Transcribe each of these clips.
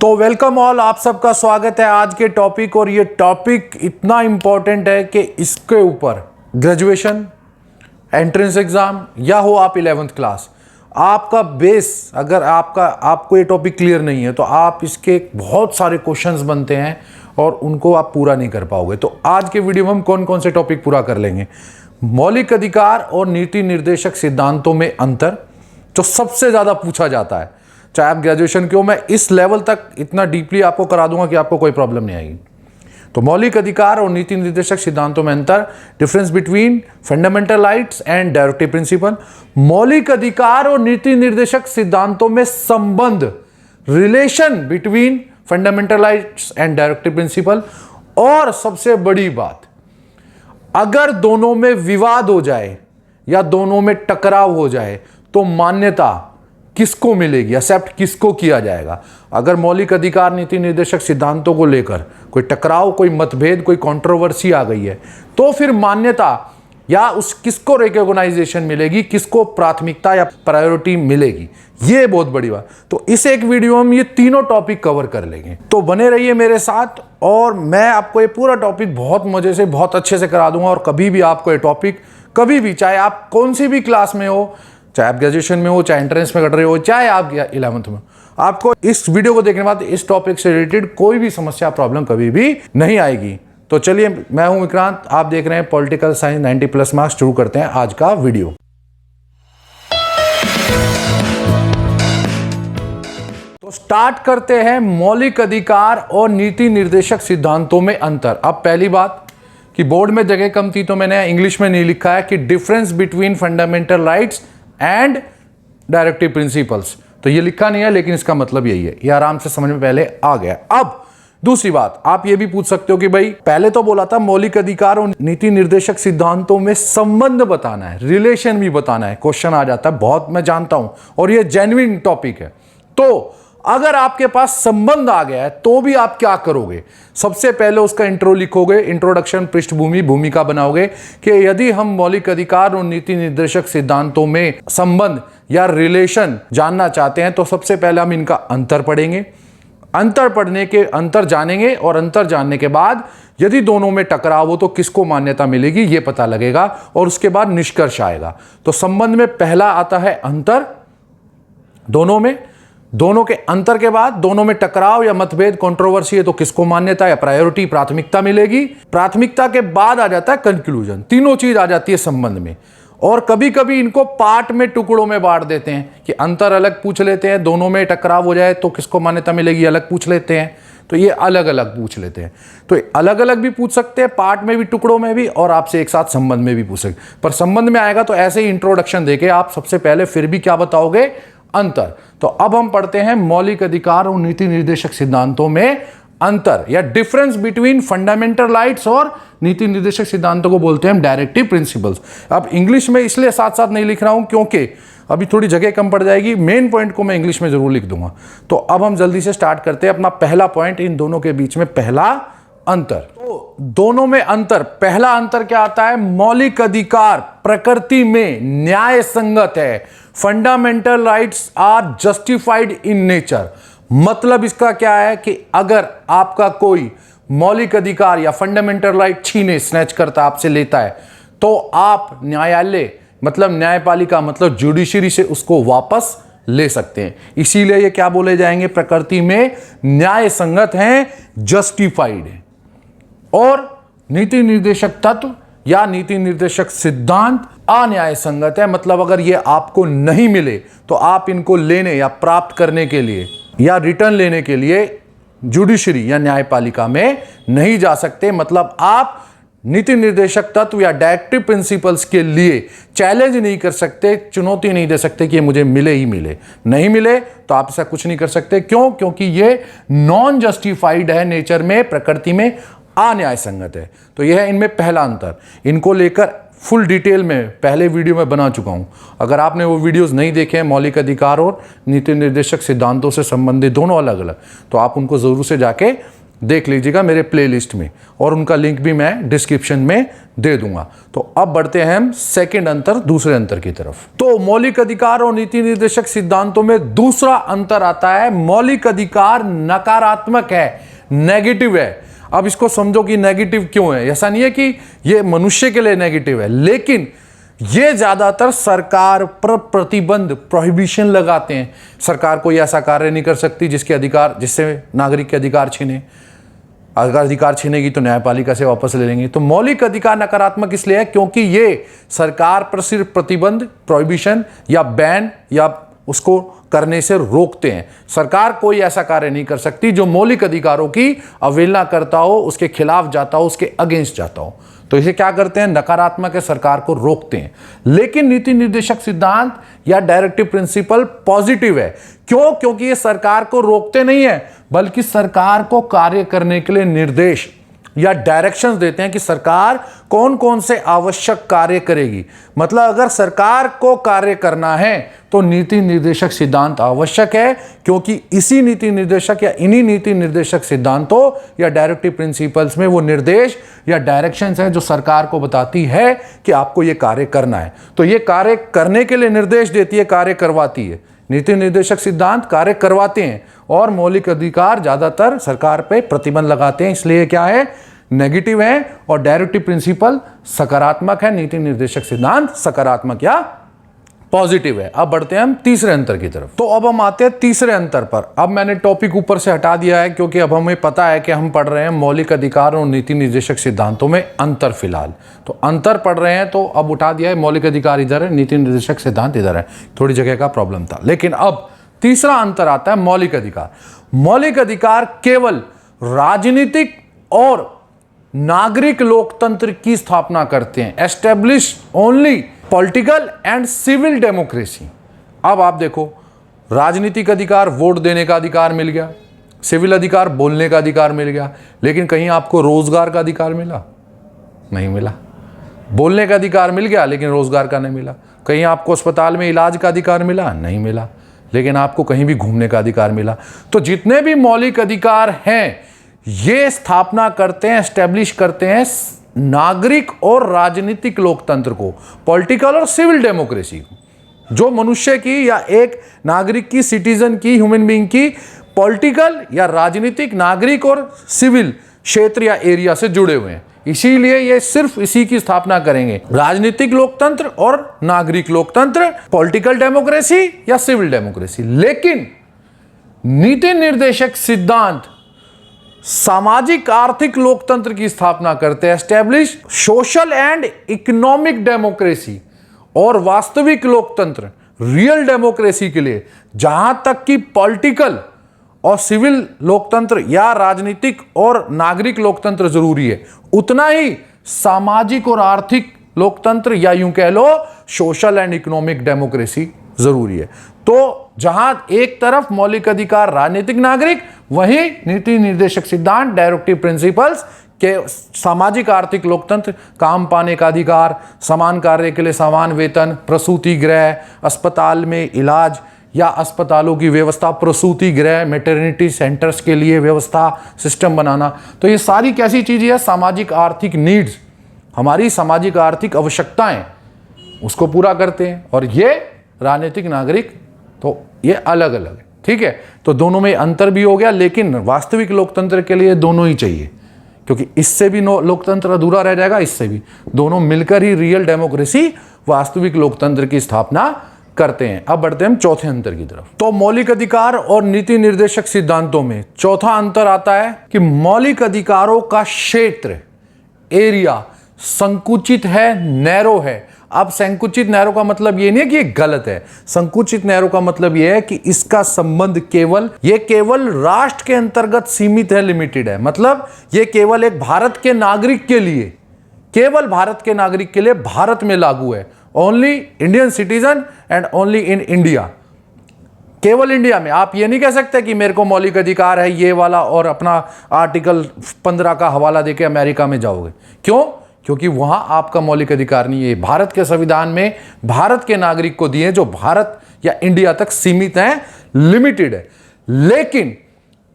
तो welcome all, आप सबका स्वागत है आज के टॉपिक। और ये टॉपिक इतना इंपॉर्टेंट है कि इसके ऊपर ग्रेजुएशन, एंट्रेंस एग्जाम या हो आप 11th क्लास, आपका बेस अगर आपको ये टॉपिक क्लियर नहीं है तो आप इसके बहुत सारे क्वेश्चंस बनते हैं और उनको आप पूरा नहीं कर पाओगे। तो आज के वीडियो में हम कौन कौन से टॉपिक पूरा कर लेंगे। मौलिक अधिकार और नीति निर्देशक सिद्धांतों में अंतर, जो सबसे ज्यादा पूछा जाता है, चाहे आप ग्रेजुएशन के हो। मैं इस लेवल तक इतना डीपली आपको करा दूंगा कि आपको कोई प्रॉब्लम नहीं आएगी। तो मौलिक अधिकार और नीति निर्देशक सिद्धांतों में अंतर, difference between fundamental rights and directive principle. मौलिक अधिकार और नीति निर्देशक सिद्धांतों में संबंध, relation between fundamental rights and directive principle. और सबसे बड़ी बात, अगर दोनों में विवाद हो जाए या दोनों में टकराव हो जाए तो मान्यता किसको मिलेगी, एक्सेप्ट किसको किया जाएगा। अगर मौलिक अधिकार नीति निर्देशक सिद्धांतों को लेकर कोई टकराव, कोई मतभेद, कोई कंट्रोवर्सी आ गई है तो फिर मान्यता या उस किसको रिकॉग्नाइजेशन मिलेगी, किसको प्राथमिकता या प्रायोरिटी मिलेगी, ये बहुत बड़ी बात। तो इस एक वीडियो में ये तीनों टॉपिक कवर कर लेंगे, तो बने रहिए मेरे साथ और मैं आपको ये पूरा टॉपिक बहुत मजे से, बहुत अच्छे से करा दूंगा। और कभी भी आपको ये टॉपिक, कभी भी, चाहे आप कौन सी भी क्लास में हो, चाहे आप ग्रेजुएशन में हो, चाहे एंट्रेंस में कर रहे हो, चाहे आप 11th में, आपको इस वीडियो को देखने के बाद इस टॉपिक से रिलेटेड कोई भी समस्या, प्रॉब्लम कभी भी नहीं आएगी। तो चलिए, मैं हूं विक्रांत, आप देख रहे हैं पॉलिटिकल साइंस 90+ मार्क्स। शुरू करते हैं आज का वीडियो। तो स्टार्ट करते हैं मौलिक अधिकार और नीति निर्देशक सिद्धांतों में अंतर। अब पहली बात कि बोर्ड में जगह कम थी तो मैंने इंग्लिश में नहीं लिखा है कि difference between fundamental rights and directive principles, तो ये लिखा नहीं है, लेकिन इसका मतलब यही है। ये आराम से समझ में पहले आ गया। अब दूसरी बात, आप ये भी पूछ सकते हो कि भाई पहले तो बोला था मौलिक अधिकार और नीति निर्देशक सिद्धांतों में संबंध बताना है, रिलेशन भी बताना है। क्वेश्चन आ जाता है बहुत, मैं जानता हूं, और ये जेन्युइन टॉपिक है। तो अगर आपके पास संबंध आ गया है तो भी आप क्या करोगे, सबसे पहले उसका इंट्रो लिखोगे, इंट्रोडक्शन, पृष्ठभूमि, भूमिका बनाओगे कि यदि हम मौलिक अधिकार और नीति निर्देशक सिद्धांतों में संबंध या रिलेशन जानना चाहते हैं तो सबसे पहले हम इनका अंतर पढ़ेंगे। अंतर जानेंगे और अंतर जानने के बाद यदि दोनों में टकराव हो तो किसको मान्यता मिलेगी ये पता लगेगा और उसके बाद निष्कर्ष आएगा। तो संबंध में पहला आता है अंतर, दोनों के अंतर के बाद दोनों में टकराव या मतभेद, कंट्रोवर्सी है तो किसको मान्यता या प्रायोरिटी, प्राथमिकता मिलेगी। प्राथमिकता के बाद आ जाता है कंक्लूजन। तीनों चीज आ जाती है संबंध में। और कभी कभी इनको पार्ट में, टुकड़ों में बांट देते हैं कि अंतर अलग पूछ लेते हैं, दोनों में टकराव हो जाए तो किसको मान्यता मिलेगी अलग पूछ लेते हैं, तो ये अलग अलग पूछ लेते हैं। तो अलग अलग भी पूछ सकते हैं, पार्ट में भी, टुकड़ों में भी, और आपसे एक साथ संबंध में भी पूछ सकते। पर संबंध में आएगा तो ऐसे ही इंट्रोडक्शन देके आप सबसे पहले फिर भी क्या बताओगे, अंतर। तो अब हम पढ़ते हैं मौलिक अधिकार और नीति निर्देशक सिद्धांतों में अंतर या डिफरेंस बिटवीन फंडामेंटल राइट्स, और नीति निर्देशक सिद्धांतों को बोलते हैं हम डायरेक्टिव प्रिंसिपल्स। अब इंग्लिश में इसलिए साथ साथ नहीं लिख रहा हूं क्योंकि अभी थोड़ी जगह कम पड़ जाएगी, मेन पॉइंट को मैं इंग्लिश में जरूर लिख दूंगा। तो अब हम जल्दी से स्टार्ट करते हैं अपना पहला पॉइंट, इन दोनों के बीच में पहला अंतर। तो दोनों में अंतर, पहला अंतर क्या आता है, मौलिक अधिकार प्रकृति में न्याय संगत है, fundamental rights are justified in nature. मतलब इसका क्या है कि अगर आपका कोई मौलिक अधिकार या फंडामेंटल राइट छीने, स्नैच करता, आपसे लेता है, तो आप न्यायालय, मतलब न्यायपालिका, मतलब जुडिशरी से उसको वापस ले सकते हैं। इसीलिए ये क्या बोले जाएंगे, प्रकृति में न्याय संगत हैं, जस्टिफाइड है। और नीति निर्देशक तत्व या नीति निर्देशक सिद्धांत अन्याय संगत है, मतलब अगर ये आपको नहीं मिले तो आप इनको लेने या प्राप्त करने के लिए या रिटर्न लेने के लिए जुडिशरी या न्यायपालिका में नहीं जा सकते। मतलब आप नीति निर्देशक तत्व या डायरेक्टिव प्रिंसिपल्स के लिए चैलेंज नहीं कर सकते, चुनौती नहीं दे सकते कि ये मुझे मिले ही मिले। नहीं मिले तो आप ऐसा कुछ नहीं कर सकते। क्यों? क्योंकि ये नॉन जस्टिफाइड है, नेचर में, प्रकृति में अन्याय संगत है। तो यह है इनमें पहला अंतर। इनको लेकर फुल डिटेल में पहले वीडियो में बना चुका हूं। अगर आपने वो वीडियोस नहीं देखे हैं, मौलिक अधिकार और नीति निर्देशक सिद्धांतों से संबंधित दोनों अलग अलग, तो आप उनको जरूर से जाके देख लीजिएगा मेरे प्लेलिस्ट में, और उनका लिंक भी मैं डिस्क्रिप्शन में दे दूंगा। तो अब बढ़ते हैं हम सेकंड अंतर, दूसरे अंतर की तरफ। तो मौलिक अधिकार और नीति निर्देशक सिद्धांतों में दूसरा अंतर आता है, मौलिक अधिकार नकारात्मक है, नेगेटिव है। अब इसको समझो कि नेगेटिव क्यों है। ऐसा नहीं है कि ये मनुष्य के लिए नेगेटिव है, लेकिन ये ज्यादातर सरकार पर प्रतिबंध, प्रोहिबिशन लगाते हैं। सरकार कोई ऐसा कार्य नहीं कर सकती जिससे नागरिक के अधिकार छीने। अगर अधिकार छीनेगी तो न्यायपालिका से वापस ले लेंगे। तो मौलिक अधिकार नकारात्मक इसलिए है क्योंकि ये सरकार पर सिर्फ प्रतिबंध, प्रोहिबिशन या बैन या उसको करने से रोकते हैं। सरकार कोई ऐसा कार्य नहीं कर सकती जो मौलिक अधिकारों की अवहेलना करता हो, उसके खिलाफ जाता हो, उसके अगेंस्ट जाता हो। तो इसे क्या करते हैं, नकारात्मक है, सरकार को रोकते हैं। लेकिन नीति निर्देशक सिद्धांत या डायरेक्टिव प्रिंसिपल पॉजिटिव है। क्यों? क्योंकि ये सरकार को रोकते नहीं है, बल्कि सरकार को कार्य करने के लिए निर्देश या डायरेक्शंस देते हैं कि सरकार कौन कौन से आवश्यक कार्य करेगी। मतलब अगर सरकार को कार्य करना है तो नीति निर्देशक सिद्धांत आवश्यक है, क्योंकि इसी नीति निर्देशक या इन्हीं नीति निर्देशक सिद्धांतों या डायरेक्टिव प्रिंसिपल्स में वो निर्देश या डायरेक्शंस है जो सरकार को बताती है कि आपको ये कार्य करना है। तो ये कार्य करने के लिए निर्देश देती है, कार्य करवाती है। नीति निर्देशक सिद्धांत कार्य करवाते हैं और मौलिक अधिकार ज्यादातर सरकार पे प्रतिबंध लगाते हैं, इसलिए क्या है, नेगेटिव है। और डायरेक्टिव प्रिंसिपल सकारात्मक है, नीति निर्देशक सिद्धांत सकारात्मक या पॉजिटिव है। अब बढ़ते हैं हम तीसरे अंतर की तरफ। तो अब हम आते हैं तीसरे अंतर पर। अब मैंने टॉपिक ऊपर से हटा दिया है क्योंकि अब हमें पता है कि हम पढ़ रहे हैं मौलिक अधिकार और नीति निर्देशक सिद्धांतों में अंतर। फिलहाल तो अंतर पढ़ रहे हैं, तो अब उठा दिया है, मौलिक अधिकार इधर है, नीति निर्देशक सिद्धांत इधर है। थोड़ी जगह का प्रॉब्लम था। लेकिन अब तीसरा अंतर आता है मौलिक अधिकार। मौलिक अधिकार केवल राजनीतिक और नागरिक लोकतंत्र की स्थापना करते हैं। Establish only political and civil democracy. अब आप देखो, राजनीतिक अधिकार, वोट देने का अधिकार मिल गया, सिविल अधिकार, बोलने का अधिकार मिल गया, लेकिन कहीं आपको रोजगार का अधिकार मिला? नहीं मिला। बोलने का अधिकार मिल गया लेकिन रोजगार का नहीं मिला। कहीं आपको अस्पताल में इलाज का अधिकार मिला? नहीं मिला। लेकिन आपको कहीं भी घूमने का अधिकार मिला। तो जितने भी मौलिक अधिकार हैं ये स्थापना करते हैं, एस्टेब्लिश करते हैं नागरिक और राजनीतिक लोकतंत्र को, पॉलिटिकल और सिविल डेमोक्रेसी को, जो मनुष्य की या एक नागरिक की, सिटीजन की, ह्यूमन बीइंग की पॉलिटिकल या राजनीतिक, नागरिक और सिविल क्षेत्र या एरिया से जुड़े हुए हैं। इसीलिए ये सिर्फ इसी की स्थापना करेंगे, राजनीतिक लोकतंत्र और नागरिक लोकतंत्र, पॉलिटिकल डेमोक्रेसी या सिविल डेमोक्रेसी। लेकिन नीति निर्देशक सिद्धांत सामाजिक आर्थिक लोकतंत्र की स्थापना करते हैं, establish social and economic democracy और वास्तविक लोकतंत्र, रियल डेमोक्रेसी के लिए जहां तक कि पॉलिटिकल और सिविल लोकतंत्र या राजनीतिक और नागरिक लोकतंत्र जरूरी है, उतना ही सामाजिक और आर्थिक लोकतंत्र या यूं कह लो सोशल एंड इकोनॉमिक डेमोक्रेसी जरूरी है। तो जहां एक तरफ मौलिक अधिकार राजनीतिक नागरिक, वहीं नीति निर्देशक सिद्धांत डायरेक्टिव प्रिंसिपल्स के सामाजिक आर्थिक लोकतंत्र, काम पाने का अधिकार, समान कार्य के लिए समान वेतन, प्रसूति गृह, अस्पताल में इलाज या अस्पतालों की व्यवस्था, प्रसूति गृह, मैटरनिटी सेंटर्स के लिए व्यवस्था, सिस्टम बनाना। तो ये सारी कैसी चीजें है, सामाजिक आर्थिक नीड्स, हमारी सामाजिक आर्थिक आवश्यकताएं, उसको पूरा करते हैं। और ये राजनीतिक नागरिक, तो ये अलग अलग है। ठीक है, तो दोनों में अंतर भी हो गया, लेकिन वास्तविक लोकतंत्र के लिए दोनों ही चाहिए, क्योंकि इससे भी लोकतंत्र अधूरा रह जाएगा, इससे भी। दोनों मिलकर ही रियल डेमोक्रेसी, वास्तविक लोकतंत्र की स्थापना करते हैं। अब बढ़ते हैं हम चौथे अंतर की तरफ। तो मौलिक अधिकार और नीति निर्देशक सिद्धांतों में चौथा अंतर आता है कि मौलिक अधिकारों का क्षेत्र, एरिया संकुचित है, नैरो है। अब संकुचित नैरो का मतलब ये नहीं है कि ये गलत है। संकुचित नैरो का मतलब ये है कि इसका संबंध केवल राष्ट्र के अंतर्गत सीमित है, लिमिटेड है। मतलब ये केवल एक भारत के नागरिक के लिए, केवल भारत के नागरिक के लिए भारत में लागू है। Only Indian citizen and only in India, केवल इंडिया में। आप ये नहीं कह सकते कि मेरे को मौलिक अधिकार है ये वाला और अपना आर्टिकल 15 का हवाला देके अमेरिका में जाओगे। क्यों? क्योंकि वहां आपका मौलिक अधिकार नहीं है। भारत के संविधान में भारत के नागरिक को दिए, जो भारत या इंडिया तक सीमित हैं, लिमिटेड है। लेकिन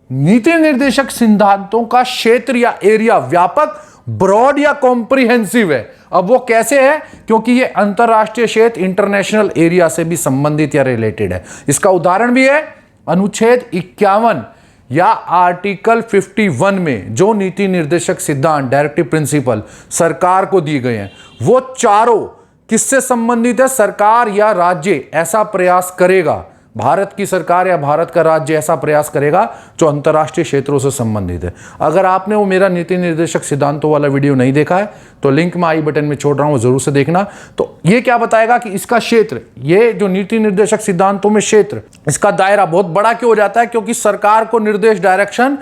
नीति निर्देशक सिद्धांतों का क्षेत्र या एरिया व्यापक, ब्रॉड या कॉम्प्रिहेंसिव है। अब वो कैसे है? क्योंकि ये अंतरराष्ट्रीय क्षेत्र, इंटरनेशनल एरिया से भी संबंधित या रिलेटेड है। इसका उदाहरण भी है अनुच्छेद 51 या आर्टिकल 51 में जो नीति निर्देशक सिद्धांत, डायरेक्टिव प्रिंसिपल सरकार को दिए गए हैं, वो चारों किससे संबंधित है? सरकार या राज्य ऐसा प्रयास करेगा, भारत की सरकार या भारत का राज्य ऐसा प्रयास करेगा जो अंतरराष्ट्रीय क्षेत्रों से संबंधित है। अगर आपने वो मेरा नीति निर्देशक सिद्धांतों वाला वीडियो नहीं देखा है तो लिंक मैं आई बटन में छोड़ रहा हूं, जरूर से देखना। तो ये क्या बताएगा कि इसका क्षेत्र, ये जो नीति निर्देशक सिद्धांतों में क्षेत्र, इसका दायरा बहुत बड़ा क्यों हो जाता है? क्योंकि सरकार को निर्देश, डायरेक्शन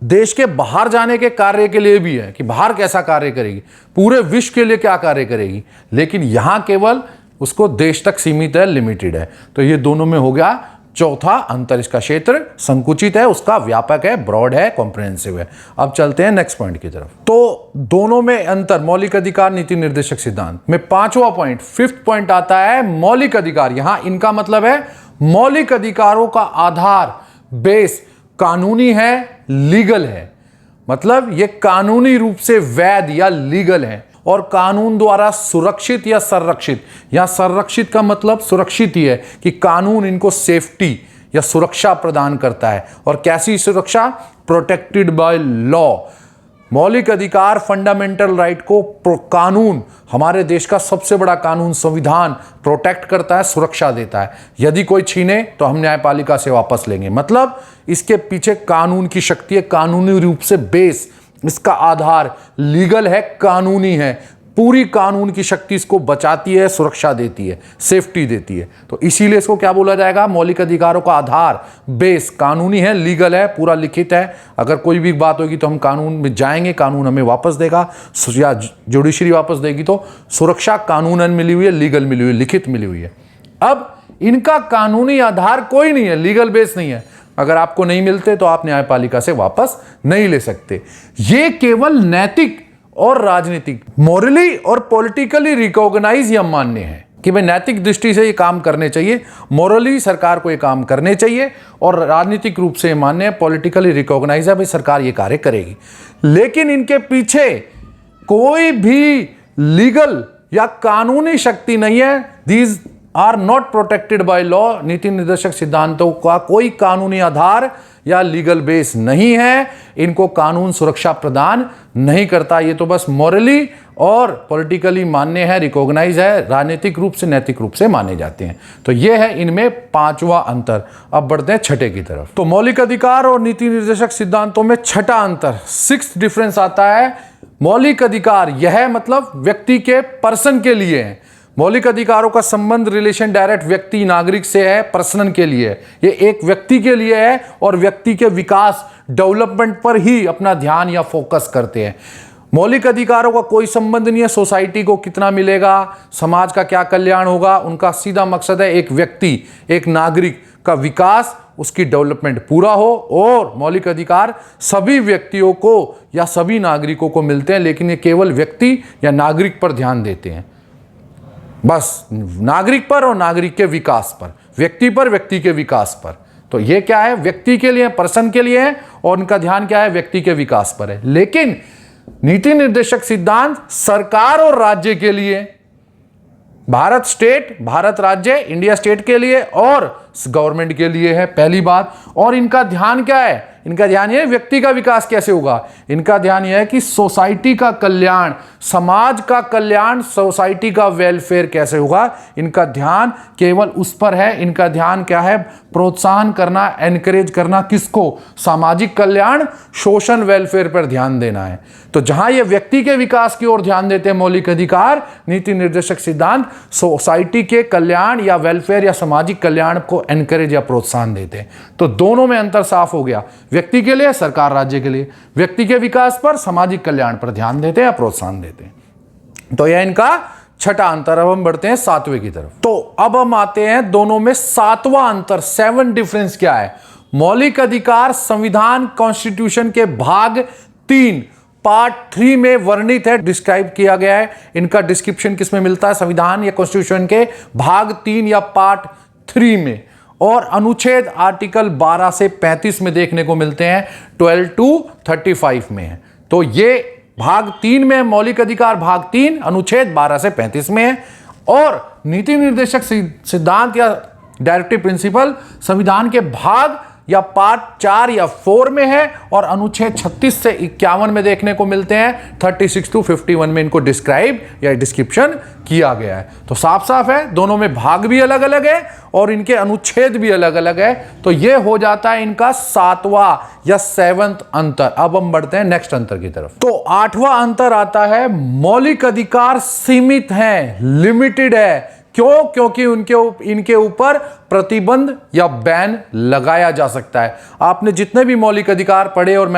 देश के बाहर जाने के कार्य के लिए भी है कि बाहर कैसा कार्य करेगी, पूरे विश्व के लिए क्या कार्य करेगी, लेकिन यहां केवल उसको देश तक सीमित है, लिमिटेड है। तो ये दोनों में हो गया चौथा अंतर। इसका क्षेत्र संकुचित है, उसका व्यापक है, ब्रॉड है, कॉम्प्रिहेंसिव है। अब चलते हैं नेक्स्ट पॉइंट की तरफ। तो दोनों में अंतर, मौलिक अधिकार, नीति निर्देशक सिद्धांत में पांचवा पॉइंट, फिफ्थ पॉइंट आता है मौलिक अधिकार। यहां इनका मतलब है मौलिक अधिकारों का आधार, बेस कानूनी है, लीगल है। मतलब ये कानूनी रूप से वैध या लीगल है और कानून द्वारा सुरक्षित या संरक्षित। यहां संरक्षित का मतलब सुरक्षित ही है कि कानून इनको सेफ्टी या सुरक्षा प्रदान करता है। और कैसी सुरक्षा? Protected by law. मौलिक अधिकार, फंडामेंटल राइट को कानून, हमारे देश का सबसे बड़ा कानून संविधान प्रोटेक्ट करता है, सुरक्षा देता है। यदि कोई छीने तो हम न्यायपालिका से वापस लेंगे। मतलब इसके पीछे कानून की शक्ति है, कानूनी रूप से बेस, इसका आधार लीगल है, कानूनी है। पूरी कानून की शक्ति इसको बचाती है, सुरक्षा देती है, सेफ्टी देती है। तो इसीलिए इसको क्या बोला जाएगा? मौलिक अधिकारों का आधार, बेस कानूनी है, लीगल है, पूरा लिखित है। अगर कोई भी बात होगी तो हम कानून में जाएंगे, कानून हमें वापस देगा या जुडिशरी वापस देगी। तो सुरक्षा कानूनन मिली हुई है, लीगल मिली हुई है, लिखित मिली हुई है। अब इनका कानूनी आधार कोई नहीं है, लीगल बेस नहीं है। अगर आपको नहीं मिलते तो आप न्यायपालिका से वापस नहीं ले सकते। ये केवल नैतिक और राजनीतिक, मोरली और पॉलिटिकली रिकॉग्नाइज या मान्य है कि भाई नैतिक दृष्टि से ये काम करने चाहिए, मोरली सरकार को ये काम करने चाहिए, और राजनीतिक रूप से मान्य है, पॉलिटिकली रिकॉग्नाइज है, भाई सरकार ये कार्य करेगी। लेकिन इनके पीछे कोई भी लीगल या कानूनी शक्ति नहीं है। These are not protected by law. नीति निर्देशक सिद्धांतों का कोई कानूनी आधार या लीगल बेस नहीं है, इनको कानून सुरक्षा प्रदान नहीं करता। ये तो बस मॉरली और पॉलिटिकली मान्य है, रिकॉग्नाइज है, राजनीतिक रूप से, नैतिक रूप से माने जाते हैं। तो ये है इनमें पांचवा अंतर। अब बढ़ते हैं छठे की तरफ। तो मौलिक अधिकार और नीति निर्देशक सिद्धांतों में छठा अंतर, सिक्स्थ डिफरेंस आता है। मौलिक अधिकार यह मतलब व्यक्ति के, पर्सन के लिए है। मौलिक अधिकारों का संबंध, रिलेशन डायरेक्ट व्यक्ति, नागरिक से है, पर्सन के लिए है। ये एक व्यक्ति के लिए है और व्यक्ति के विकास, डेवलपमेंट पर ही अपना ध्यान या फोकस करते हैं। मौलिक अधिकारों का कोई संबंध नहीं है सोसाइटी को कितना मिलेगा, समाज का क्या कल्याण होगा। उनका सीधा मकसद है एक व्यक्ति, एक नागरिक का विकास, उसकी डेवलपमेंट पूरा हो। और मौलिक अधिकार सभी व्यक्तियों को या सभी नागरिकों को मिलते हैं, लेकिन ये केवल व्यक्ति या नागरिक पर ध्यान देते हैं, बस नागरिक पर और नागरिक के विकास पर, व्यक्ति पर, व्यक्ति के विकास पर। तो ये क्या है? व्यक्ति के लिए, पर्सन के लिए है, और उनका ध्यान क्या है? व्यक्ति के विकास पर है। लेकिन नीति निर्देशक सिद्धांत सरकार और राज्य के लिए, भारत स्टेट, भारत राज्य, इंडिया स्टेट के लिए और गवर्नमेंट के लिए है, पहली बात। और इनका ध्यान क्या है? इनका ध्यान यह है व्यक्ति का विकास कैसे होगा। इनका ध्यान यह है कि सोसाइटी का कल्याण, समाज का कल्याण, सोसाइटी का वेलफेयर कैसे होगा। इनका ध्यान केवल उस पर है। इनका ध्यान क्या है? प्रोत्साहन करना, एनकरेज करना, किसको? सामाजिक कल्याण, सोशल वेलफेयर पर ध्यान देना है। तो जहां ये व्यक्ति के विकास की ओर ध्यान देते हैं मौलिक अधिकार, नीति निर्देशक सिद्धांत सोसाइटी के कल्याण या वेलफेयर या सामाजिक कल्याण को एनकरेज या प्रोत्साहन देते हैं। तो दोनों में अंतर साफ हो गया, व्यक्ति के लिए, सरकार राज्य के लिए। व्यक्ति के विकास पर, सामाजिक कल्याण पर ध्यान देते हैं या प्रोत्साहन देते हैं। तो यह इनका छठा अंतर। अब हम बढ़ते हैं सातवें की तरफ। तो अब हम आते हैं दोनों में सातवां अंतर, 7 डिफरेंस क्या है। मौलिक अधिकार संविधान, कॉन्स्टिट्यूशन के भाग 3 पार्ट 3 में वर्णित है, डिस्क्राइब किया गया है। इनका डिस्क्रिप्शन किसमें मिलता है? संविधान या कॉन्स्टिट्यूशन के भाग 3 या पार्ट 3 में। और अनुच्छेद आर्टिकल 12 से 35 में देखने को मिलते हैं, 12 to 35 में है। तो ये भाग 3 में मौलिक अधिकार, भाग 3 अनुच्छेद 12 से 35 में है। और नीति निर्देशक सिद्धांत या डायरेक्टिव प्रिंसिपल संविधान के भाग या पार्ट 4 या 4 में है, और अनुच्छेद 36 से 51 में देखने को मिलते हैं, 36 to 51 में इनको डिस्क्राइब या डिस्क्रिप्शन किया गया है। तो साफ साफ है, दोनों में भाग भी अलग अलग है और इनके अनुच्छेद भी अलग अलग है। तो ये हो जाता है इनका 7वां या 7th अंतर। अब हम बढ़ते हैं नेक्स्ट अंतर की तरफ। तो 8वां अंतर आता है, मौलिक अधिकार सीमित हैं, लिमिटेड है। क्यों? क्योंकि इनके ऊपर प्रतिबंध या बैन लगाया जा सकता है। आपने जितने भी मौलिक अधिकार पढ़े, और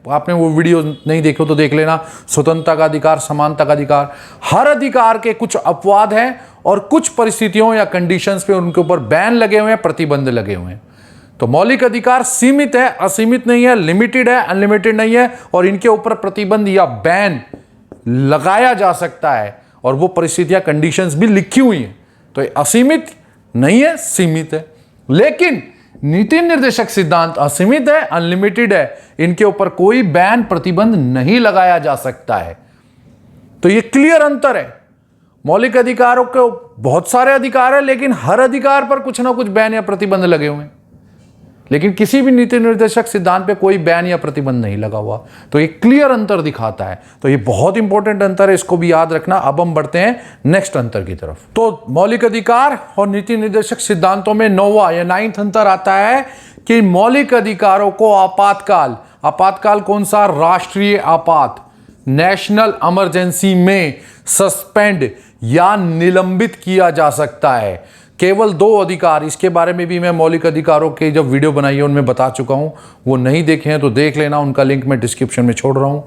आपने वो वीडियो नहीं देखो तो देख लेना, स्वतंत्रता का अधिकार, समानता का अधिकार, हर अधिकार के कुछ अपवाद हैं और कुछ परिस्थितियों या कंडीशंस पे उनके ऊपर बैन लगे हुए हैं, प्रतिबंध लगे हुए हैं। तो मौलिक अधिकार सीमित है, असीमित नहीं है, लिमिटेड है, अनलिमिटेड नहीं है, और इनके ऊपर प्रतिबंध या बैन लगाया जा सकता है, और वो परिस्थितियां, कंडीशंस भी लिखी हुई हैं। तो ये असीमित नहीं है, सीमित है। लेकिन नीति निर्देशक सिद्धांत असीमित है, अनलिमिटेड है, इनके ऊपर कोई बैन, प्रतिबंध नहीं लगाया जा सकता है। तो ये क्लियर अंतर है। मौलिक अधिकारों के बहुत सारे अधिकार है, लेकिन हर अधिकार पर कुछ ना कुछ बैन या प्रतिबंध लगे हुए हैं। लेकिन किसी भी नीति निर्देशक सिद्धांत पे कोई बैन या प्रतिबंध नहीं लगा हुआ। तो ये क्लियर अंतर दिखाता है। तो ये बहुत इंपॉर्टेंट अंतर है, इसको भी याद रखना। अब हम बढ़ते हैं नेक्स्ट अंतर की तरफ। तो मौलिक अधिकार और नीति निर्देशक सिद्धांतों में 9वां या 9th अंतर आता है कि मौलिक अधिकारों को आपातकाल कौन सा? राष्ट्रीय आपात, नेशनल इमरजेंसी में सस्पेंड या निलंबित किया जा सकता है। केवल 2 अधिकार, इसके बारे में भी मैं मौलिक अधिकारों के जब वीडियो बनाई है उनमें बता चुका हूं, वो नहीं देखे हैं तो देख लेना, उनका लिंक मैं डिस्क्रिप्शन में छोड़ रहा हूं।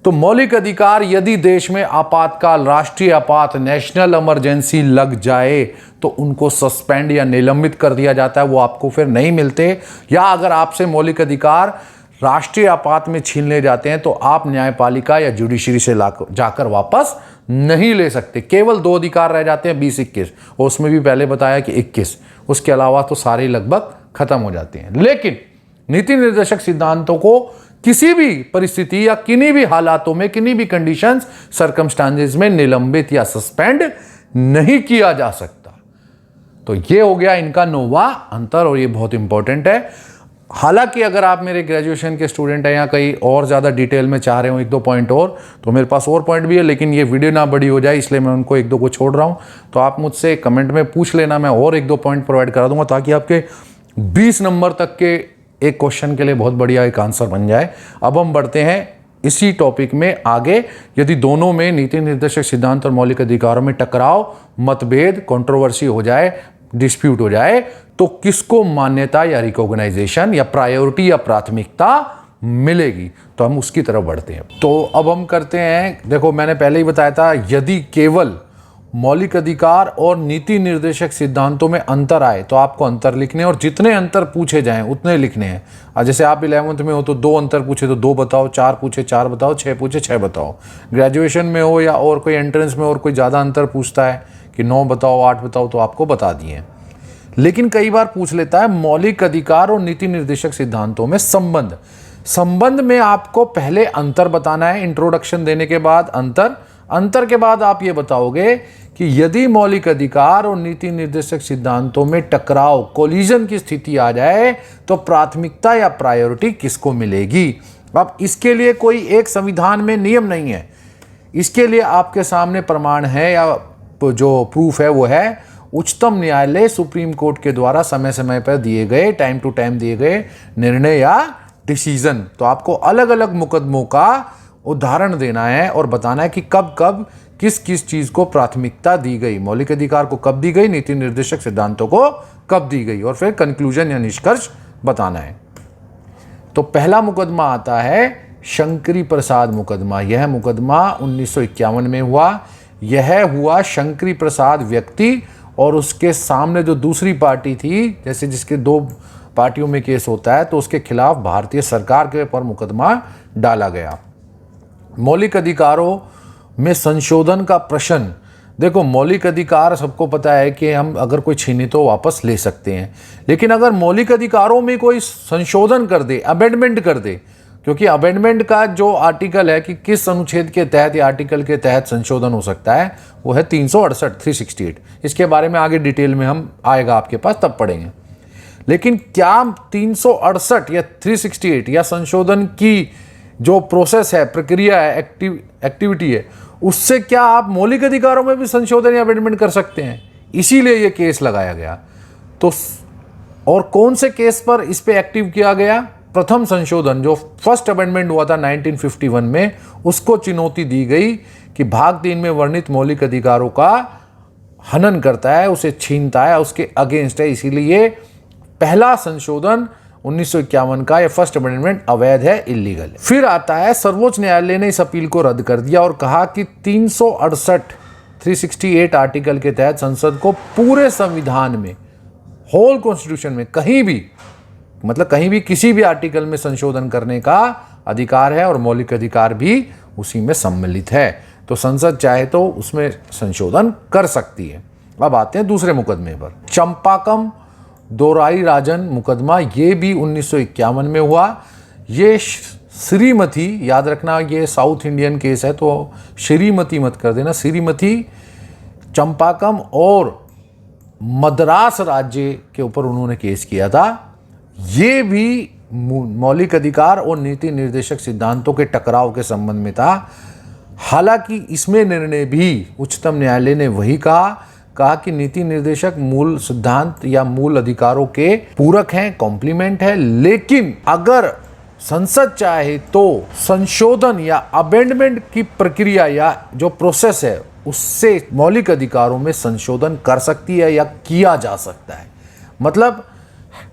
तो मौलिक अधिकार, यदि देश में आपातकाल, राष्ट्रीय आपात, नेशनल इमरजेंसी लग जाए तो उनको सस्पेंड या निलंबित कर दिया जाता है, वो आपको फिर नहीं मिलते। या अगर आपसे मौलिक अधिकार राष्ट्रीय आपात में छीन ले जाते हैं तो आप न्यायपालिका या जुडिशरी से जाकर वापस नहीं ले सकते। केवल 2 अधिकार रह जाते हैं, 20-21, और उसमें भी पहले बताया कि 21, उसके अलावा तो सारे लगभग खत्म हो जाते हैं। लेकिन नीति निर्देशक सिद्धांतों को किसी भी परिस्थिति या किन्हीं भी हालातों में, किन्हीं भी कंडीशंस, सर्कमस्टांसेस में निलंबित या सस्पेंड नहीं किया जा सकता। तो ये हो गया इनका 9वां अंतर, और ये बहुत इंपॉर्टेंट है। हालांकि अगर आप मेरे ग्रेजुएशन के स्टूडेंट हैं या कहीं और ज़्यादा डिटेल में चाह रहे हो 1-2 पॉइंट और, तो मेरे पास और पॉइंट भी है, लेकिन ये वीडियो ना बड़ी हो जाए इसलिए मैं उनको 1-2 को छोड़ रहा हूँ। तो आप मुझसे कमेंट में पूछ लेना, मैं और 1-2 पॉइंट प्रोवाइड करा दूंगा, ताकि आपके 20 नंबर तक के एक क्वेश्चन के लिए बहुत बढ़िया एक आंसर बन जाए। अब हम बढ़ते हैं इसी टॉपिक में आगे। यदि दोनों में, नीति निर्देशक सिद्धांत और मौलिक अधिकारों में टकराव, मतभेद, कंट्रोवर्सी हो जाए, डिस्प्यूट हो जाए, तो किसको मान्यता या रिकॉग्नाइजेशन या प्रायोरिटी या प्राथमिकता मिलेगी? तो हम उसकी तरफ बढ़ते हैं। तो अब हम करते हैं, देखो मैंने पहले ही बताया था, यदि केवल मौलिक अधिकार और नीति निर्देशक सिद्धांतों में अंतर आए तो आपको अंतर लिखने, और जितने अंतर पूछे जाएं उतने लिखने हैं। जैसे आप 11th में हो तो 2 अंतर पूछे तो 2 बताओ, 4 पूछे 4 बताओ, 6 पूछे 6 बताओ। ग्रेजुएशन में हो या और कोई एंट्रेंस में और कोई ज़्यादा अंतर पूछता है कि 9 बताओ, 8 बताओ, तो आपको बता दिए। लेकिन कई बार पूछ लेता है मौलिक अधिकार और नीति निर्देशक सिद्धांतों में संबंध में आपको पहले अंतर बताना है, इंट्रोडक्शन देने के बाद अंतर के बाद आप ये बताओगे कि यदि मौलिक अधिकार और नीति निर्देशक सिद्धांतों में टकराव, कोलिजन की स्थिति आ जाए तो प्राथमिकता या प्रायोरिटी किसको मिलेगी। अब इसके लिए कोई एक संविधान में नियम नहीं है, इसके लिए आपके सामने प्रमाण है या जो प्रूफ है वो है उच्चतम न्यायालय, सुप्रीम कोर्ट के द्वारा समय समय पर दिए गए, टाइम टू टाइम दिए गए निर्णय या डिसीजन। तो आपको अलग अलग मुकदमों का उदाहरण देना है और बताना है कि कब कब किस किस चीज को प्राथमिकता दी गई, मौलिक अधिकार को कब दी गई, नीति निर्देशक सिद्धांतों को कब दी गई, और फिर कंक्लूजन या निष्कर्ष बताना है। तो पहला मुकदमा आता है शंकरी प्रसाद मुकदमा। यह मुकदमा 1951 में हुआ। यह हुआ शंकरी प्रसाद व्यक्ति और उसके सामने जो दूसरी पार्टी थी, जैसे जिसके 2 पार्टियों में केस होता है, तो उसके खिलाफ भारतीय सरकार के ऊपर मुकदमा डाला गया। मौलिक अधिकारों में संशोधन का प्रश्न देखो, मौलिक अधिकार सबको पता है कि हम अगर कोई छीने तो वापस ले सकते हैं, लेकिन अगर मौलिक अधिकारों में कोई संशोधन कर दे, अमेंडमेंट कर दे, क्योंकि अमेंडमेंट का जो आर्टिकल है कि किस अनुच्छेद के तहत या आर्टिकल के तहत संशोधन हो सकता है, वो है 368 इसके बारे में आगे डिटेल में हम आएगा आपके पास, तब पढ़ेंगे। लेकिन क्या 368 या 368 या संशोधन की जो प्रोसेस है, प्रक्रिया है, एक्टिविटी है, उससे क्या आप मौलिक अधिकारों में भी संशोधन या अमेंडमेंट कर सकते हैं? इसीलिए ये केस लगाया गया। तो और कौन से केस पर इस पे एक्टिव किया गया? प्रथम संशोधन जो फर्स्ट अमेंडमेंट हुआ था 1951 में, उसको चुनौती दी गई कि भाग 3 में वर्णित मौलिक अधिकारों का हनन करता है, उसे छीनता है, उसके अगेंस्ट है। इसीलिए पहला संशोधन 1951 का यह फर्स्ट अमेंडमेंट अवैध है, इलीगल है। फिर आता है सर्वोच्च न्यायालय ने इस अपील को रद्द कर दिया और कहा कि 368 आर्टिकल के तहत संसद को पूरे संविधान में, होल कॉन्स्टिट्यूशन में कहीं भी, मतलब कहीं भी किसी भी आर्टिकल में संशोधन करने का अधिकार है और मौलिक अधिकार भी उसी में सम्मिलित है। तो संसद चाहे तो उसमें संशोधन कर सकती है। अब आते हैं दूसरे मुकदमे पर, चंपाकम दोराई राजन मुकदमा। ये भी 1951 में हुआ। ये श्रीमती, याद रखना ये साउथ इंडियन केस है तो श्रीमती मत कर देना, श्रीमती चंपाकम और मद्रास राज्य के ऊपर उन्होंने केस किया था। ये भी मौलिक अधिकार और नीति निर्देशक सिद्धांतों के टकराव के संबंध में था। हालांकि इसमें निर्णय भी उच्चतम न्यायालय ने वही कहा कि नीति निर्देशक मूल सिद्धांत या मूल अधिकारों के पूरक हैं, कॉम्प्लीमेंट है, लेकिन अगर संसद चाहे तो संशोधन या अमेंडमेंट की प्रक्रिया या जो प्रोसेस है उससे मौलिक अधिकारों में संशोधन कर सकती है या किया जा सकता है। मतलब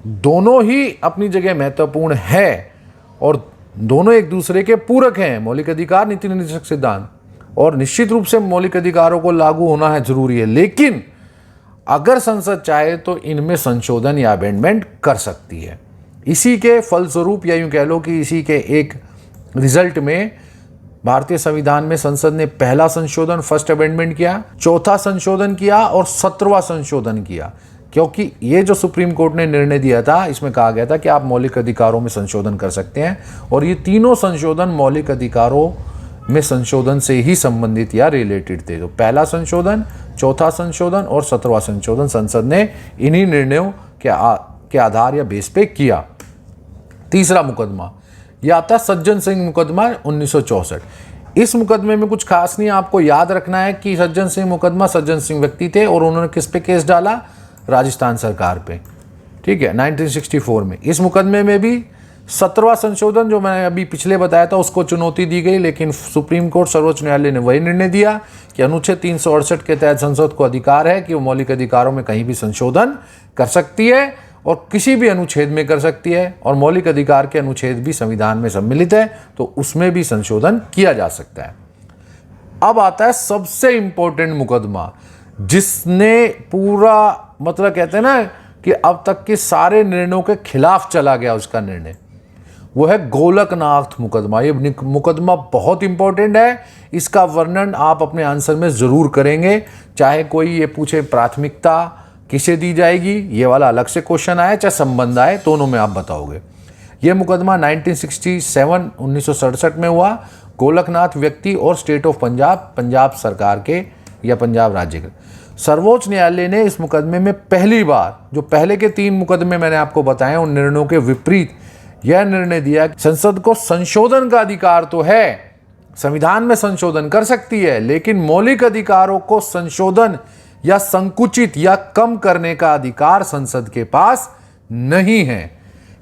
दोनों ही अपनी जगह महत्वपूर्ण है और दोनों एक दूसरे के पूरक हैं, मौलिक अधिकार, नीति निर्देशक सिद्धांत। और निश्चित रूप से मौलिक अधिकारों को लागू होना है जरूरी है, लेकिन अगर संसद चाहे तो इनमें संशोधन या अमेंडमेंट कर सकती है। इसी के फलस्वरूप या यूं कह लो कि इसी के एक रिजल्ट में भारतीय संविधान में संसद ने पहला संशोधन, फर्स्ट अमेंडमेंट किया, चौथा संशोधन किया और 17वां संशोधन किया। क्योंकि ये जो सुप्रीम कोर्ट ने निर्णय दिया था, इसमें कहा गया था कि आप मौलिक अधिकारों में संशोधन कर सकते हैं और ये तीनों संशोधन मौलिक अधिकारों में संशोधन से ही संबंधित या रिलेटेड थे। तो पहला संशोधन, चौथा संशोधन और 17वां संशोधन संसद ने इन्हीं निर्णयों के आधार या बेस पे किया। तीसरा मुकदमा यह आता सज्जन सिंह मुकदमा 1964। इस मुकदमे में कुछ खास नहीं, आपको याद रखना है कि सज्जन सिंह मुकदमा, सज्जन सिंह व्यक्ति थे और उन्होंने किस पे केस डाला? राजस्थान सरकार पे, ठीक है, 1964 में। इस मुकदमे में भी 17वां संशोधन जो मैंने अभी पिछले बताया था उसको चुनौती दी गई, लेकिन सुप्रीम कोर्ट, सर्वोच्च न्यायालय ने वही निर्णय दिया कि अनुच्छेद 368 के तहत संसद को अधिकार है कि वो मौलिक अधिकारों में कहीं भी संशोधन कर सकती है और किसी भी अनुच्छेद में कर सकती है और मौलिक अधिकार के अनुच्छेद भी संविधान में सम्मिलित है तो उसमें भी संशोधन किया जा सकता है। अब आता है सबसे इंपॉर्टेंट मुकदमा जिसने पूरा, मतलब कहते हैं ना कि अब तक के सारे निर्णयों के खिलाफ चला गया उसका निर्णय, वो है गोलकनाथ मुकदमा। ये मुकदमा बहुत इंपॉर्टेंट है, इसका वर्णन आप अपने आंसर में जरूर करेंगे। चाहे कोई ये पूछे प्राथमिकता किसे दी जाएगी, ये वाला अलग से क्वेश्चन आए, चाहे संबंध आए, दोनों में आप बताओगे। ये मुकदमा 1967 में हुआ। गोलकनाथ व्यक्ति और स्टेट ऑफ पंजाब सरकार के या पंजाब राज्य के। सर्वोच्च न्यायालय ने इस मुकदमे में पहली बार, जो पहले के 3 मुकदमे मैंने आपको बताए उन निर्णयों के विपरीत यह निर्णय दिया कि संसद को संशोधन का अधिकार तो है, संविधान में संशोधन कर सकती है, लेकिन मौलिक अधिकारों को संशोधन या संकुचित या कम करने का अधिकार संसद के पास नहीं है।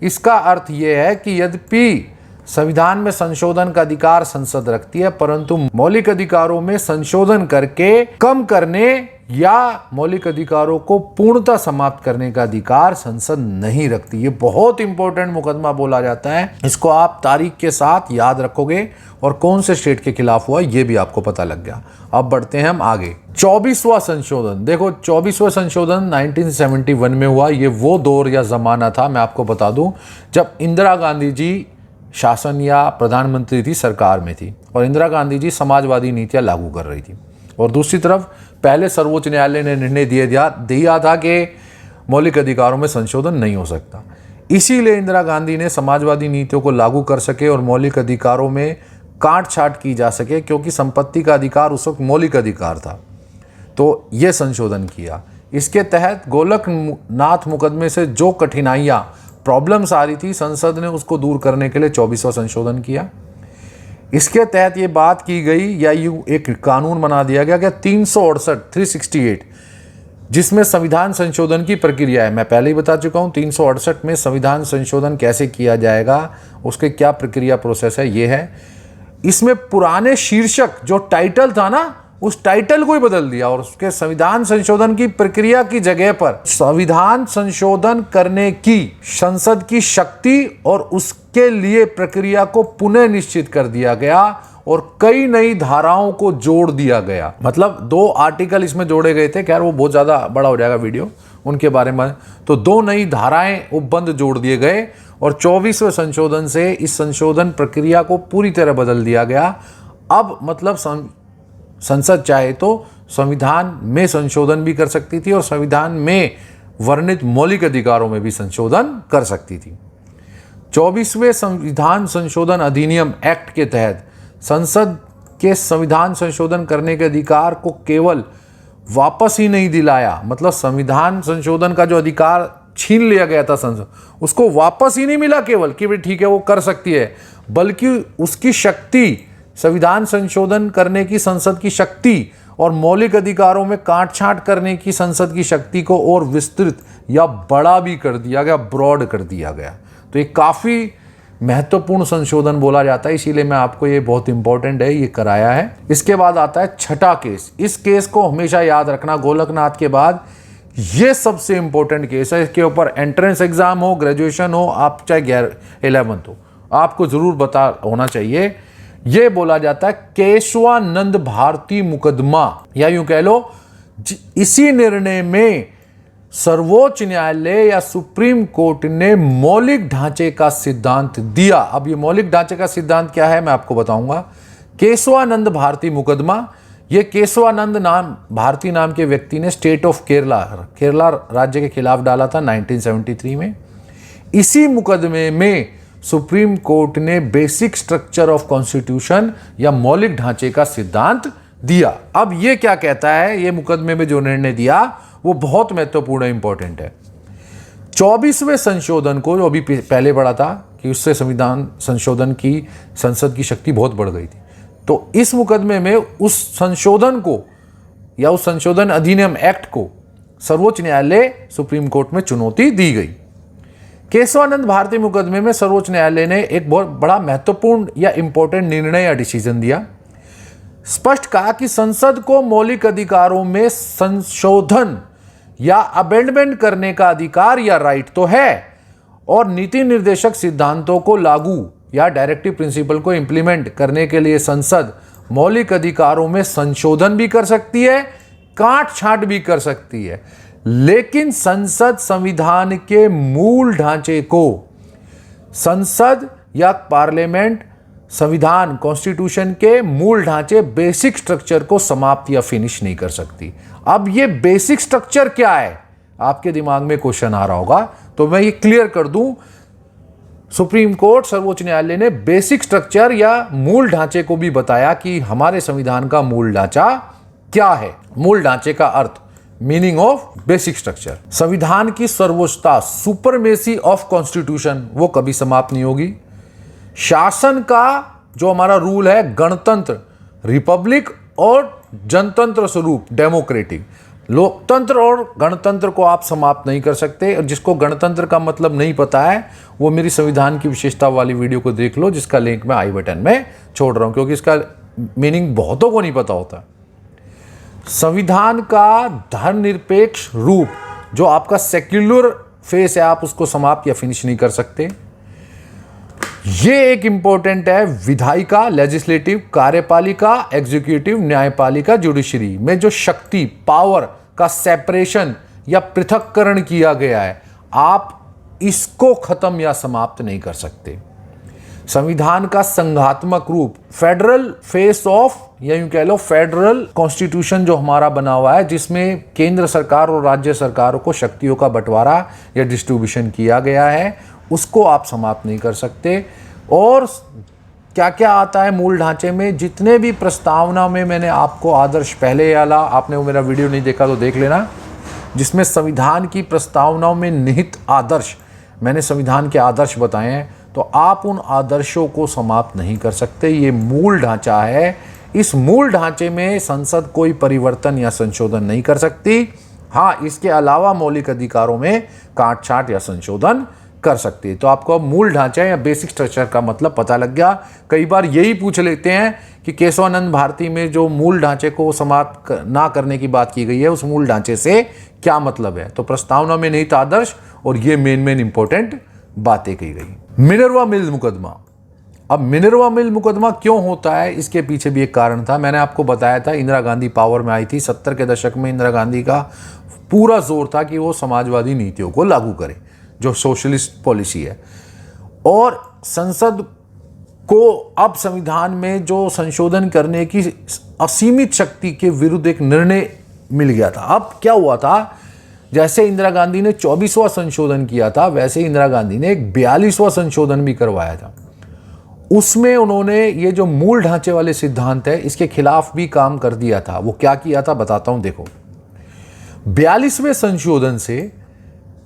इसका अर्थ यह है कि यद्यपि संविधान में संशोधन का अधिकार संसद रखती है, परंतु मौलिक अधिकारों में संशोधन करके कम करने या मौलिक अधिकारों को पूर्णतः समाप्त करने का अधिकार संसद नहीं रखती। ये बहुत इंपॉर्टेंट मुकदमा बोला जाता है, इसको आप तारीख के साथ याद रखोगे और कौन से स्टेट के खिलाफ हुआ ये भी आपको पता लग गया। अब बढ़ते हैं हम आगे। 24वां संशोधन, देखो 24वां संशोधन 1971 में हुआ। ये वो दौर या जमाना था, मैं आपको बता दूं, जब इंदिरा गांधी जी शासन या प्रधानमंत्री थी, सरकार में थी और इंदिरा गांधी जी समाजवादी नीतियां लागू कर रही थी। और दूसरी तरफ पहले सर्वोच्च न्यायालय ने निर्णय दिया था कि मौलिक अधिकारों में संशोधन नहीं हो सकता। इसीलिए इंदिरा गांधी ने समाजवादी नीतियों को लागू कर सके और मौलिक अधिकारों में काट छाट की जा सके, क्योंकि संपत्ति का अधिकार उस वक्त मौलिक अधिकार था, तो ये संशोधन किया। इसके तहत गोलकनाथ मुकदमे से जो कठिनाइयाँ प्रॉब्लम्स आ रही थी, संसद ने उसको दूर करने के लिए 24वां संशोधन किया। इसके तहत ये बात की गई या यूँ एक कानून बना दिया गया कि 368 जिसमें संविधान संशोधन की प्रक्रिया है। मैं पहले ही बता चुका हूँ 368 में संविधान संशोधन कैसे किया जाएगा, उसके क्या प्रक्रिया प्रोसेस है, ये है। इसमें पुराने शीर्षक जो टाइटल था ना, उस टाइटल को ही बदल दिया और उसके संविधान संशोधन की प्रक्रिया की जगह पर संविधान संशोधन करने की संसद की शक्ति और उसके लिए प्रक्रिया को पुनः निश्चित कर दिया गया और कई नई धाराओं को जोड़ दिया गया। मतलब 2 आर्टिकल इसमें जोड़े गए थे, खैर वो बहुत ज़्यादा बड़ा हो जाएगा वीडियो उनके बारे में। तो 2 नई धाराएं उपबंध जोड़ दिए गए और 24वें संशोधन से इस संशोधन प्रक्रिया को पूरी तरह बदल दिया गया। अब मतलब संसद चाहे तो संविधान में संशोधन भी कर सकती थी और संविधान में वर्णित मौलिक अधिकारों में भी संशोधन कर सकती थी। 24वें संविधान संशोधन अधिनियम एक्ट के तहत संसद के संविधान संशोधन करने के अधिकार को केवल वापस ही नहीं दिलाया, मतलब संविधान संशोधन का जो अधिकार छीन लिया गया था संसद, उसको वापस ही नहीं मिला केवल कि भाई ठीक है वो कर सकती है, बल्कि उसकी शक्ति, संविधान संशोधन करने की संसद की शक्ति और मौलिक अधिकारों में काट छांट करने की संसद की शक्ति को और विस्तृत या बड़ा भी कर दिया गया, ब्रॉड कर दिया गया। तो ये काफ़ी महत्वपूर्ण संशोधन बोला जाता है, इसीलिए मैं आपको ये बहुत इंपॉर्टेंट है ये कराया है। इसके बाद आता है छठा केस। इस केस को हमेशा याद रखना, गोलकनाथ के बाद ये सबसे इंपॉर्टेंट केस है। इसके ऊपर एंट्रेंस एग्जाम हो, ग्रेजुएशन हो, आप चाहे 11th हो, आपको जरूर पता होना चाहिए। ये बोला जाता है केशवानंद भारती मुकदमा, या यूं कह लो इसी निर्णय में सर्वोच्च न्यायालय या सुप्रीम कोर्ट ने मौलिक ढांचे का सिद्धांत दिया। अब ये मौलिक ढांचे का सिद्धांत क्या है मैं आपको बताऊंगा। केशवानंद भारती मुकदमा, ये केशवानंद भारती नाम के व्यक्ति ने स्टेट ऑफ केरला राज्य के खिलाफ डाला था 1973 में। इसी मुकदमे में सुप्रीम कोर्ट ने बेसिक स्ट्रक्चर ऑफ कॉन्स्टिट्यूशन या मौलिक ढांचे का सिद्धांत दिया। अब ये क्या कहता है, ये मुकदमे में जो निर्णय दिया वो बहुत महत्वपूर्ण है, इंपॉर्टेंट है। 24वें संशोधन को, जो अभी पहले पढ़ा था कि उससे संविधान संशोधन की संसद की शक्ति बहुत बढ़ गई थी, तो इस मुकदमे में उस संशोधन को या उस संशोधन अधिनियम एक्ट को सर्वोच्च न्यायालय सुप्रीम कोर्ट में चुनौती दी गई। केशवानंद भारती मुकदमे में सर्वोच्च न्यायालय ने एक बहुत बड़ा महत्वपूर्ण या इंपॉर्टेंट निर्णय या डिसीजन दिया। स्पष्ट कहा कि संसद को मौलिक अधिकारों में संशोधन या अमेंडमेंट करने का अधिकार या राइट तो है, और नीति निर्देशक सिद्धांतों को लागू या डायरेक्टिव प्रिंसिपल को इंप्लीमेंट करने के लिए संसद मौलिक अधिकारों में संशोधन भी कर सकती है, काट छांट भी कर सकती है, लेकिन संसद संविधान के मूल ढांचे को, संसद या पार्लियामेंट संविधान कॉन्स्टिट्यूशन के मूल ढांचे बेसिक स्ट्रक्चर को समाप्त या फिनिश नहीं कर सकती। अब ये बेसिक स्ट्रक्चर क्या है, आपके दिमाग में क्वेश्चन आ रहा होगा, तो मैं ये क्लियर कर दूं। सुप्रीम कोर्ट, सर्वोच्च न्यायालय ने बेसिक स्ट्रक्चर या मूल ढांचे को भी बताया कि हमारे संविधान का मूल ढांचा क्या है। मूल ढांचे का अर्थ, मीनिंग ऑफ बेसिक स्ट्रक्चर, संविधान की सर्वोच्चता, सुपरमेसी ऑफ कॉन्स्टिट्यूशन, वो कभी समाप्त नहीं होगी। शासन का जो हमारा रूल है, गणतंत्र, रिपब्लिक और जनतंत्र स्वरूप, डेमोक्रेटिक, लोकतंत्र और गणतंत्र को आप समाप्त नहीं कर सकते। और जिसको गणतंत्र का मतलब नहीं पता है वो मेरी संविधान की विशेषता वाली वीडियो को देख लो, जिसका लिंक मैं आई बटन में छोड़ रहा हूं, क्योंकि इसका मीनिंग बहुतों को नहीं पता होता। संविधान का धर्मनिरपेक्ष रूप, जो आपका सेक्युलर फेस है, आप उसको समाप्त या फिनिश नहीं कर सकते। ये एक इंपॉर्टेंट है। विधायिका, लेजिस्लेटिव, कार्यपालिका, एग्जीक्यूटिव, न्यायपालिका, जुडिशरी में जो शक्ति, पावर का सेपरेशन या पृथक्करण किया गया है, आप इसको खत्म या समाप्त नहीं कर सकते। संविधान का संघात्मक रूप, फेडरल फेस ऑफ, या यूं कह लो फेडरल कॉन्स्टिट्यूशन जो हमारा बना हुआ है, जिसमें केंद्र सरकार और राज्य सरकारों को शक्तियों का बंटवारा या डिस्ट्रीब्यूशन किया गया है, उसको आप समाप्त नहीं कर सकते। और क्या क्या आता है मूल ढांचे में, जितने भी प्रस्तावना में मैंने आपको आदर्श पहले वाला, आपने वो मेरा वीडियो नहीं देखा तो देख लेना, जिसमें संविधान की प्रस्तावनाओं में निहित आदर्श, मैंने संविधान के आदर्श बताए हैं, तो आप उन आदर्शों को समाप्त नहीं कर सकते। ये मूल ढांचा है, इस मूल ढांचे में संसद कोई परिवर्तन या संशोधन नहीं कर सकती। हाँ, इसके अलावा मौलिक अधिकारों में काट छांट या संशोधन कर सकती है। तो आपको अब मूल ढांचा या बेसिक स्ट्रक्चर का मतलब पता लग गया। कई बार यही पूछ लेते हैं कि केशवानंद भारती में जो मूल ढांचे को समाप्त ना करने की बात की गई है, उस मूल ढांचे से क्या मतलब है। तो प्रस्तावना में निहित आदर्श और ये मेन इंपॉर्टेंट बातें कही गई। मिनर्वा मिल्स मुकदमा। अब मिनर्वा मिल मुकदमा क्यों होता है, इसके पीछे भी एक कारण था। मैंने आपको बताया था, इंदिरा गांधी पावर में आई थी 70 के दशक में। इंदिरा गांधी का पूरा जोर था कि वो समाजवादी नीतियों को लागू करे, जो सोशलिस्ट पॉलिसी है। और संसद को अब संविधान में जो संशोधन करने की असीमित शक्ति के विरुद्ध एक निर्णय मिल गया था। अब क्या हुआ था, जैसे इंदिरा गांधी ने 24वां संशोधन किया था, वैसे इंदिरा गांधी ने एक 42वां संशोधन भी करवाया था। उसमें उन्होंने ये जो मूल ढांचे वाले सिद्धांत है, इसके खिलाफ भी काम कर दिया था। वो क्या किया था बताता हूं, देखो। 42वें संशोधन से,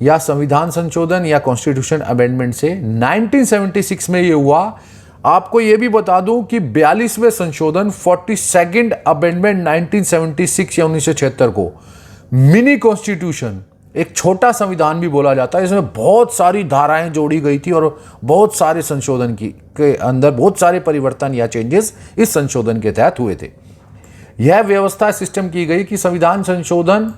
या संविधान संशोधन या कॉन्स्टिट्यूशन अमेंडमेंट से 1976 में ये हुआ। आपको ये भी बता दूं कि 42वें संशोधन 42nd अमेंडमेंट 1976 या 1976 को मिनी कॉन्स्टिट्यूशन, एक छोटा संविधान भी बोला जाता है। इसमें बहुत सारी धाराएं जोड़ी गई थी और बहुत सारे संशोधन के अंदर बहुत सारे परिवर्तन या चेंजेस इस संशोधन के तहत हुए थे। यह व्यवस्था सिस्टम की गई कि संविधान संशोधन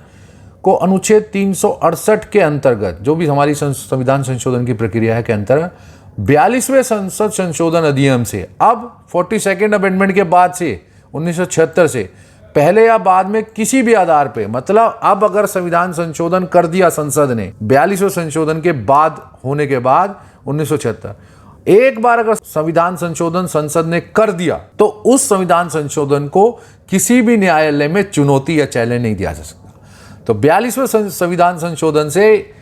को अनुच्छेद 368 के अंतर्गत, जो भी हमारी संविधान संशोधन की प्रक्रिया है के अंतर्गत, 42वें संसद संशोधन अधिनियम से, अब 42nd अमेंडमेंट के बाद से 1976 से, पहले या बाद में किसी भी आधार पे, मतलब अब अगर संविधान संशोधन कर दिया संसद ने 42वें संशोधन के बाद होने के बाद 1976, एक बार अगर संविधान संशोधन संसद ने कर दिया तो उस संविधान संशोधन को किसी भी न्यायालय में चुनौती या चैलेंज नहीं दिया जा सकता। तो 42वें संविधान संशोधन से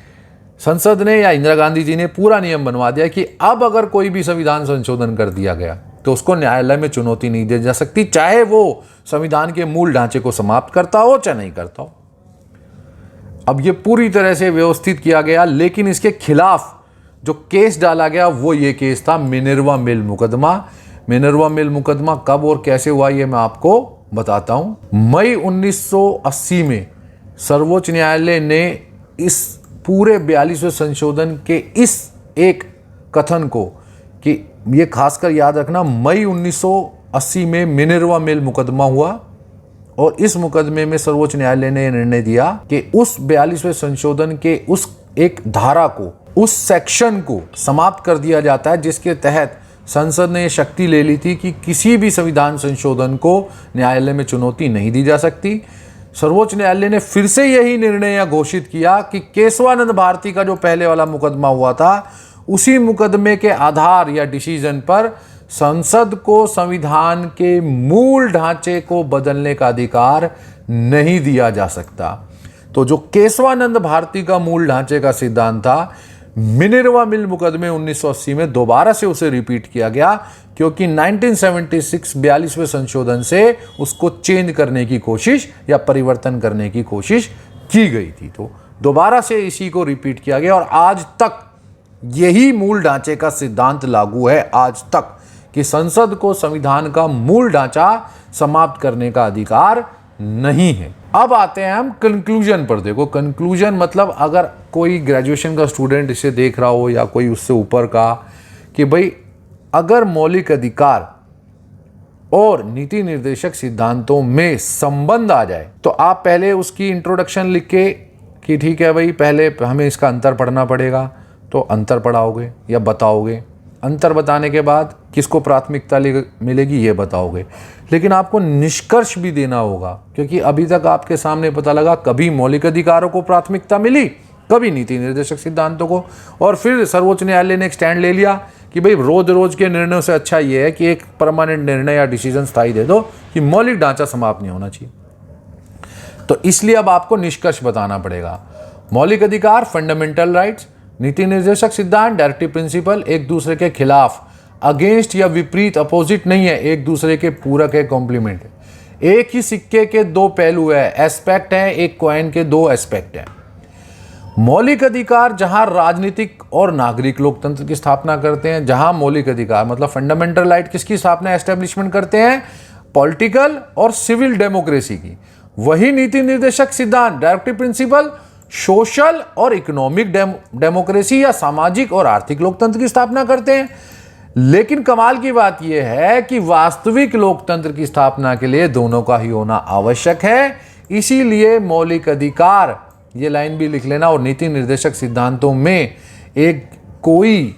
संसद ने या इंदिरा गांधी जी ने पूरा नियम बनवा दिया कि अब अगर कोई भी संविधान संशोधन कर दिया गया तो उसको न्यायालय में चुनौती नहीं दी जा सकती, चाहे वो संविधान के मूल ढांचे को समाप्त करता हो चाहे नहीं करता हो। अब ये पूरी तरह से व्यवस्थित किया गया, लेकिन इसके खिलाफ जो केस डाला गया वो ये केस था मिनर्वा मिल मुकदमा। मिनर्वा मिल मुकदमा कब और कैसे हुआ ये मैं आपको बताता हूं। मई 1980 में सर्वोच्च न्यायालय ने इस पूरे 42वें संशोधन के इस एक कथन को, कि ये खासकर याद रखना, मई 1980 में मिनर्वा मिल मुकदमा हुआ और इस मुकदमे में सर्वोच्च न्यायालय ने निर्णय दिया कि उस 42वें संशोधन के उस एक धारा को, उस सेक्शन को समाप्त कर दिया जाता है, जिसके तहत संसद ने शक्ति ले ली थी कि किसी भी संविधान संशोधन को न्यायालय में चुनौती नहीं दी जा सकती। सर्वोच्च न्यायालय ने फिर से यही निर्णय घोषित किया कि केशवानंद भारती का जो पहले वाला मुकदमा हुआ था, उसी मुकदमे के आधार या डिसीजन पर संसद को संविधान के मूल ढांचे को बदलने का अधिकार नहीं दिया जा सकता। तो जो केशवानंद भारती का मूल ढांचे का सिद्धांत था, मिनर्वा मिल मुकदमे 1980 में दोबारा से उसे रिपीट किया गया, क्योंकि 1976 42वें संशोधन से उसको चेंज करने की कोशिश या परिवर्तन करने की कोशिश की गई थी। तो दोबारा से इसी को रिपीट किया गया और आज तक यही मूल ढांचे का सिद्धांत लागू है आज तक, कि संसद को संविधान का मूल ढांचा समाप्त करने का अधिकार नहीं है। अब आते हैं हम कंक्लूजन पर। देखो, कंक्लूजन मतलब अगर कोई ग्रेजुएशन का स्टूडेंट इसे देख रहा हो या कोई उससे ऊपर का, कि भाई अगर मौलिक अधिकार और नीति निर्देशक सिद्धांतों में संबंध आ जाए तो आप पहले उसकी इंट्रोडक्शन लिख के कि ठीक है भाई, पहले हमें इसका अंतर पढ़ना पड़ेगा, तो अंतर पढ़ाओगे या बताओगे। अंतर बताने के बाद किसको प्राथमिकता मिलेगी ये बताओगे, लेकिन आपको निष्कर्ष भी देना होगा, क्योंकि अभी तक आपके सामने पता लगा कभी मौलिक अधिकारों को प्राथमिकता मिली, कभी नीति निर्देशक सिद्धांतों को, और फिर सर्वोच्च न्यायालय ने एक स्टैंड ले लिया कि भाई रोज रोज के निर्णयों से अच्छा ये है कि एक परमानेंट निर्णय या डिसीजन स्थायी दे दो कि मौलिक ढांचा समाप्त नहीं होना चाहिए। तो इसलिए अब आपको निष्कर्ष बताना पड़ेगा। मौलिक अधिकार, फंडामेंटल राइट्स, नीति निर्देशक सिद्धांत, डायरेक्टिव प्रिंसिपल एक दूसरे के खिलाफ, अगेंस्ट या विपरीत, अपोजिट नहीं है, एक दूसरे के पूरक है, कॉम्प्लीमेंट है। एक ही सिक्के के दो पहलू है, एस्पेक्ट है, एक कॉइन के दो एस्पेक्ट है। मौलिक अधिकार जहां राजनीतिक और नागरिक लोकतंत्र की स्थापना करते हैं, जहां मौलिक अधिकार मतलब फंडामेंटल राइट किसकी स्थापना, एस्टेब्लिशमेंट करते हैं, पॉलिटिकल और सिविल डेमोक्रेसी की। वही नीति निर्देशक सिद्धांत, डायरेक्टिव प्रिंसिपल, सोशल और इकोनॉमिक डेमोक्रेसी या सामाजिक और आर्थिक लोकतंत्र की स्थापना करते हैं। लेकिन कमाल की बात यह है कि वास्तविक लोकतंत्र की स्थापना के लिए दोनों का ही होना आवश्यक है। इसीलिए मौलिक अधिकार, ये लाइन भी लिख लेना, और नीति निर्देशक सिद्धांतों में एक कोई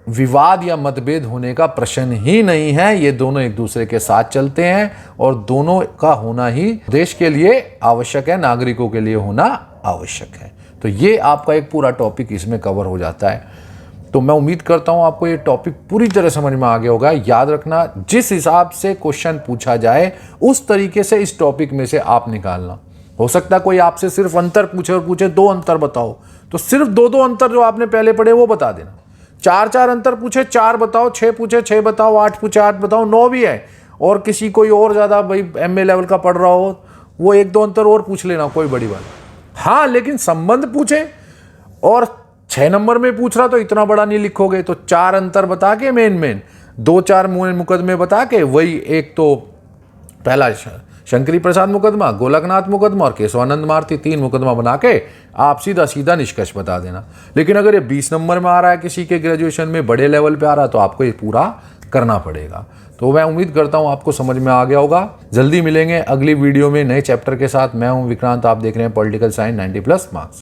विवाद या मतभेद होने का प्रश्न ही नहीं है। ये दोनों एक दूसरे के साथ चलते हैं और दोनों का होना ही देश के लिए आवश्यक है, नागरिकों के लिए होना आवश्यक है। तो ये आपका एक पूरा टॉपिक इसमें कवर हो जाता है। तो मैं उम्मीद करता हूं आपको ये टॉपिक पूरी तरह समझ में आ गया होगा। याद रखना, जिस हिसाब से क्वेश्चन पूछा जाए उस तरीके से इस टॉपिक में से आप निकालना। हो सकता है कोई आपसे सिर्फ अंतर पूछे और पूछे 2 अंतर बताओ, तो सिर्फ 2 अंतर जो आपने पहले पढ़े वो बता देना। 4 अंतर पूछे 4 बताओ, 6 पूछे 6 बताओ, 8 पूछे 8 बताओ, 9 भी है, और किसी कोई और ज़्यादा भाई MA लेवल का पढ़ रहा हो वो 1-2 अंतर और पूछ लेना, कोई बड़ी बात। हाँ, लेकिन संबंध पूछे और 6 नंबर में पूछ रहा तो इतना बड़ा नहीं लिखोगे। तो 4 अंतर बता के मेन 2-4 मुकदमे बता के, वही एक तो पहला शंकरी प्रसाद मुकदमा, गोलकनाथ मुकदमा और केशवानंद मारुति, 3 मुकदमा बना के आप सीधा निष्कर्ष बता देना। लेकिन अगर ये 20 नंबर में आ रहा है, किसी के ग्रेजुएशन में बड़े लेवल पे आ रहा है, तो आपको ये पूरा करना पड़ेगा। तो मैं उम्मीद करता हूँ आपको समझ में आ गया होगा। जल्दी मिलेंगे अगली वीडियो में नए चैप्टर के साथ। मैं हूँ विक्रांत, आप देख रहे हैं पॉलिटिकल साइंस 90+ मार्क्स।